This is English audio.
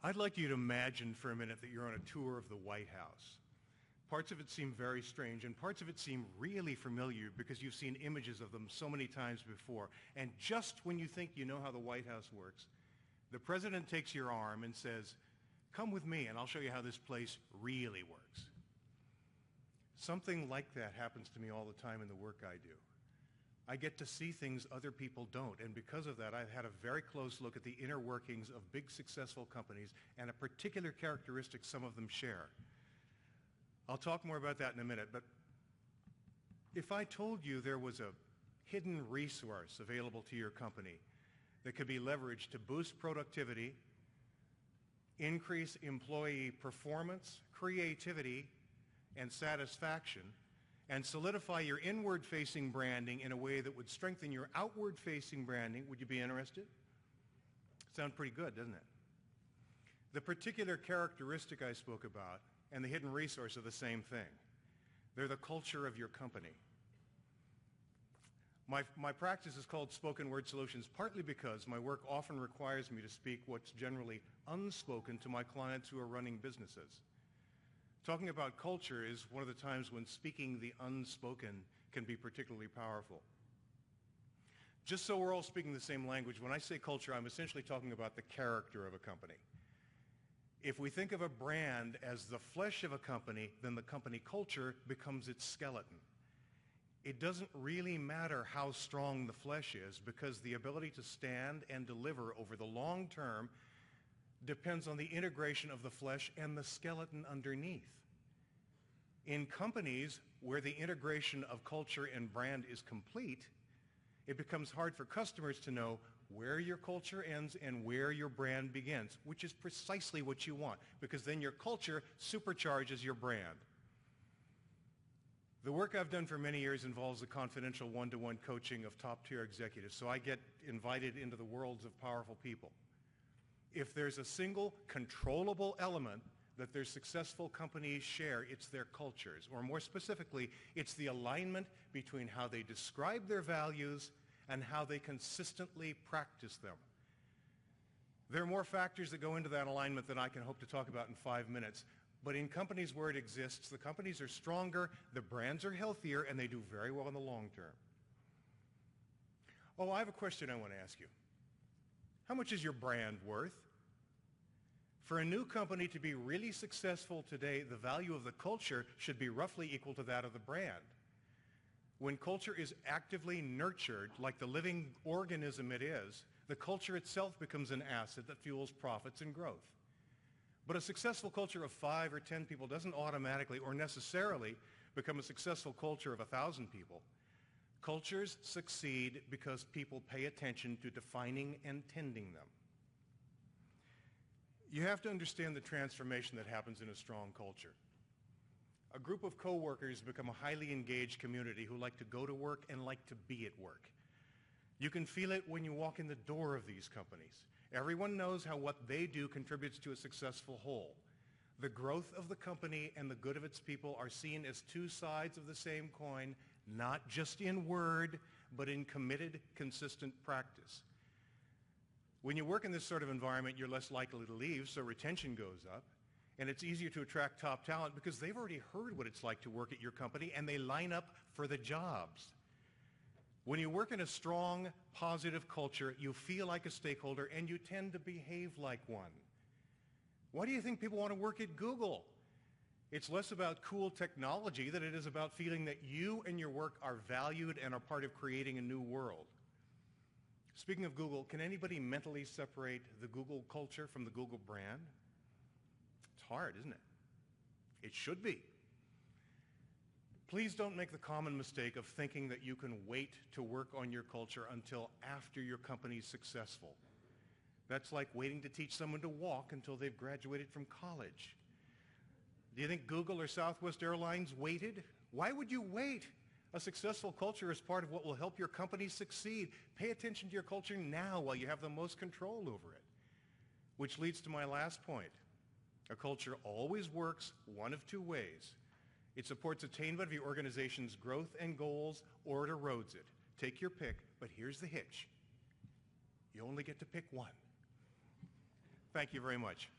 I'd like you to imagine for a minute that you're on a tour of the White House. Parts of it seem very strange, and parts of it seem really familiar because you've seen images of them so many times before. And just when you think you know how the White House works, the president takes your arm and says, "Come with me, and I'll show you how this place really works." Something like that happens to me all the time in the work I do. I get to see things other people don't, and because of that, I've had a very close look at the inner workings of big, successful companies and a particular characteristic some of them share. I'll talk more about that in a minute, but if I told you there was a hidden resource available to your company that could be leveraged to boost productivity, increase employee performance, creativity, and satisfaction, and solidify your inward-facing branding in a way that would strengthen your outward-facing branding, would you be interested? Sounds pretty good, doesn't it? The particular characteristic I spoke about and the hidden resource are the same thing. They're the culture of your company. My practice is called Spoken Word Solutions, partly because my work often requires me to speak what's generally unspoken to my clients who are running businesses. Talking about culture is one of the times when speaking the unspoken can be particularly powerful. Just so we're all speaking the same language, when I say culture, I'm essentially talking about the character of a company. If we think of a brand as the flesh of a company, then the company culture becomes its skeleton. It doesn't really matter how strong the flesh is because the ability to stand and deliver over the long term depends on the integration of the flesh and the skeleton underneath. In companies where the integration of culture and brand is complete, it becomes hard for customers to know where your culture ends and where your brand begins, which is precisely what you want, because then your culture supercharges your brand. The work I've done for many years involves the confidential one-to-one coaching of top-tier executives, so I get invited into the worlds of powerful people. If there's a single controllable element that their successful companies share, it's their cultures, or more specifically, it's the alignment between how they describe their values and how they consistently practice them. There are more factors that go into that alignment than I can hope to talk about in 5 minutes, but in companies where it exists, the companies are stronger, the brands are healthier, and they do very well in the long term. Oh, I have a question I want to ask you. How much is your brand worth? For a new company to be really successful today, the value of the culture should be roughly equal to that of the brand. When culture is actively nurtured, like the living organism it is, the culture itself becomes an asset that fuels profits and growth. But a successful culture of 5 or 10 people doesn't automatically or necessarily become a successful culture of 1,000 people. Cultures succeed because people pay attention to defining and tending them. You have to understand the transformation that happens in a strong culture. A group of coworkers become a highly engaged community who like to go to work and like to be at work. You can feel it when you walk in the door of these companies. Everyone knows how what they do contributes to a successful whole. The growth of the company and the good of its people are seen as two sides of the same coin, not just in word, but in committed, consistent practice. When you work in this sort of environment, you're less likely to leave, so retention goes up, and it's easier to attract top talent because they've already heard what it's like to work at your company, and they line up for the jobs. When you work in a strong, positive culture, you feel like a stakeholder, and you tend to behave like one. Why do you think people want to work at Google? It's less about cool technology than it is about feeling that you and your work are valued and are part of creating a new world. Speaking of Google, can anybody mentally separate the Google culture from the Google brand? It's hard, isn't it? It should be. Please don't make the common mistake of thinking that you can wait to work on your culture until after your company's successful. That's like waiting to teach someone to walk until they've graduated from college. Do you think Google or Southwest Airlines waited? Why would you wait? A successful culture is part of what will help your company succeed. Pay attention to your culture now while you have the most control over it. Which leads to my last point. A culture always works one of two ways. It supports attainment of your organization's growth and goals, or it erodes it. Take your pick, but here's the hitch. You only get to pick one. Thank you very much.